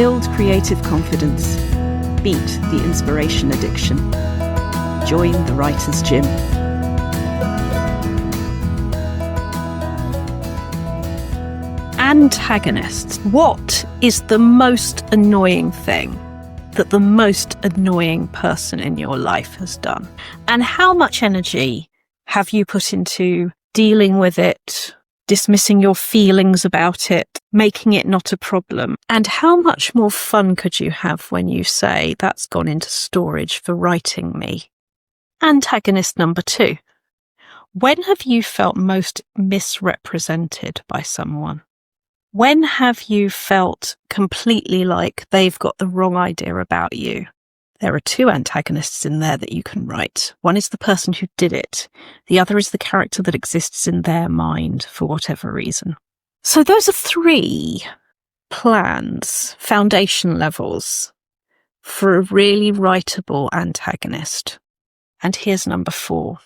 Build creative confidence. Beat the inspiration addiction. Join the Writer's Gym. Antagonists. What is the most annoying thing that the most annoying person in your life has done? And how much energy have you put into dealing with it, dismissing your feelings about it, making it not a problem? And how much more fun could you have when you say, that's gone into storage for writing me? Antagonist number 2. When have you felt most misrepresented by someone? When have you felt completely like they've got the wrong idea about you? There are 2 antagonists in there that you can write. One is the person who did it. The other is the character that exists in their mind for whatever reason. So those are 3 plans, foundation levels for a really writable antagonist. And here's number 4.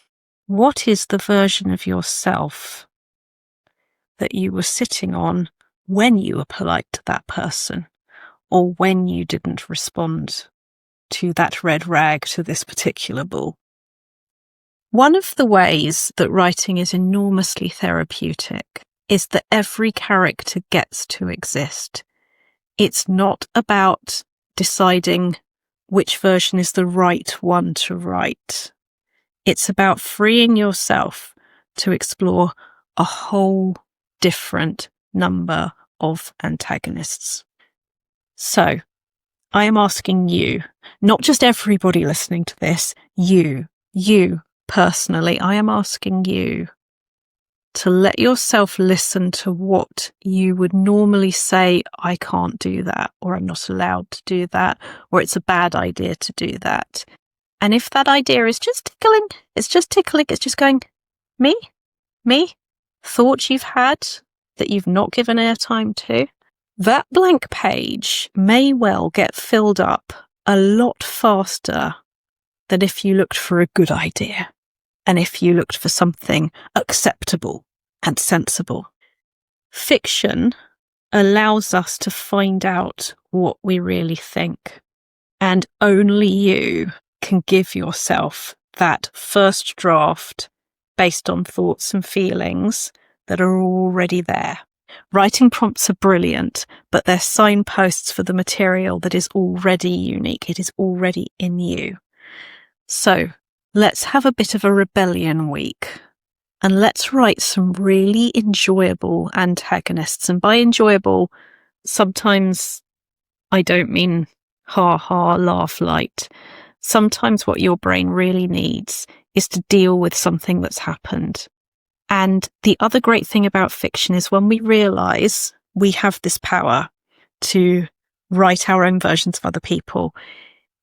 What is the version of yourself that you were sitting on when you were polite to that person, or when you didn't respond to that red rag to this particular bull? One of the ways that writing is enormously therapeutic is that every character gets to exist. It's not about deciding which version is the right one to write. It's about freeing yourself to explore a whole different number of antagonists. So, I am asking you, not just everybody listening to this, you personally, I am asking you to let yourself listen to what you would normally say, I can't do that, or I'm not allowed to do that, or it's a bad idea to do that. And if that idea is just tickling, it's just going, me, thoughts you've had that you've not given airtime to, that blank page may well get filled up a lot faster than if you looked for a good idea and if you looked for something acceptable and sensible. Fiction allows us to find out what we really think, and only you can give yourself that first draft based on thoughts and feelings that are already there. Writing prompts are brilliant, but they're signposts for the material that is already unique. It is already in you. So let's have a bit of a rebellion week, and let's write some really enjoyable antagonists. And by enjoyable, sometimes I don't mean laugh light. Sometimes what your brain really needs is to deal with something that's happened. And the other great thing about fiction is when we realise we have this power to write our own versions of other people,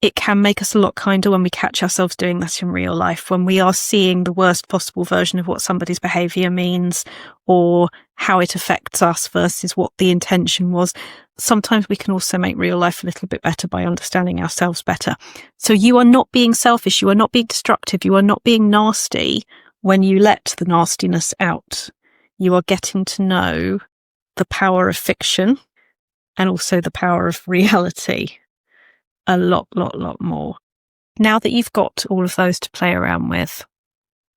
it can make us a lot kinder when we catch ourselves doing that in real life, when we are seeing the worst possible version of what somebody's behaviour means or how it affects us versus what the intention was. Sometimes we can also make real life a little bit better by understanding ourselves better. So you are not being selfish, you are not being destructive, you are not being nasty when you let the nastiness out. You are getting to know the power of fiction and also the power of reality a lot more. Now that you've got all of those to play around with,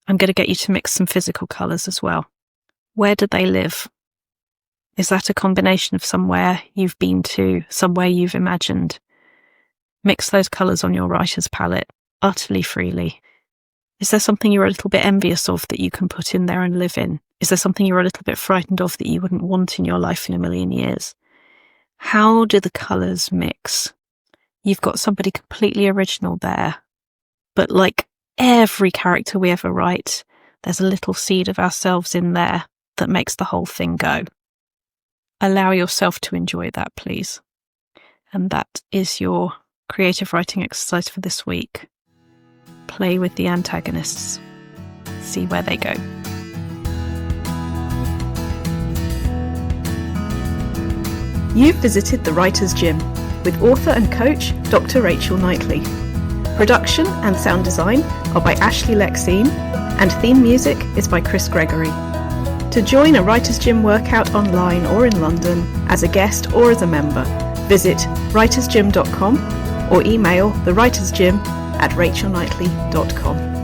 I'm going to get you to mix some physical colours as well. Where do they live? Is that a combination of somewhere you've been to, somewhere you've imagined? Mix those colours on your writer's palette utterly freely. Is there something you're a little bit envious of that you can put in there and live in? Is there something you're a little bit frightened of that you wouldn't want in your life in a million years? How do the colours mix? You've got somebody completely original there. But like every character we ever write, there's a little seed of ourselves in there that makes the whole thing go. Allow yourself to enjoy that, please. And that is your creative writing exercise for this week. Play with the antagonists. See where they go. You've visited the Writer's Gym with author and coach Dr Rachel Knightley. Production and sound design are by Ashley Lexine, and theme music is by Chris Gregory. To join a Writer's Gym workout online or in London, as a guest or as a member, Visit writersgym.com or email thewritersgym@rachelknightley.com.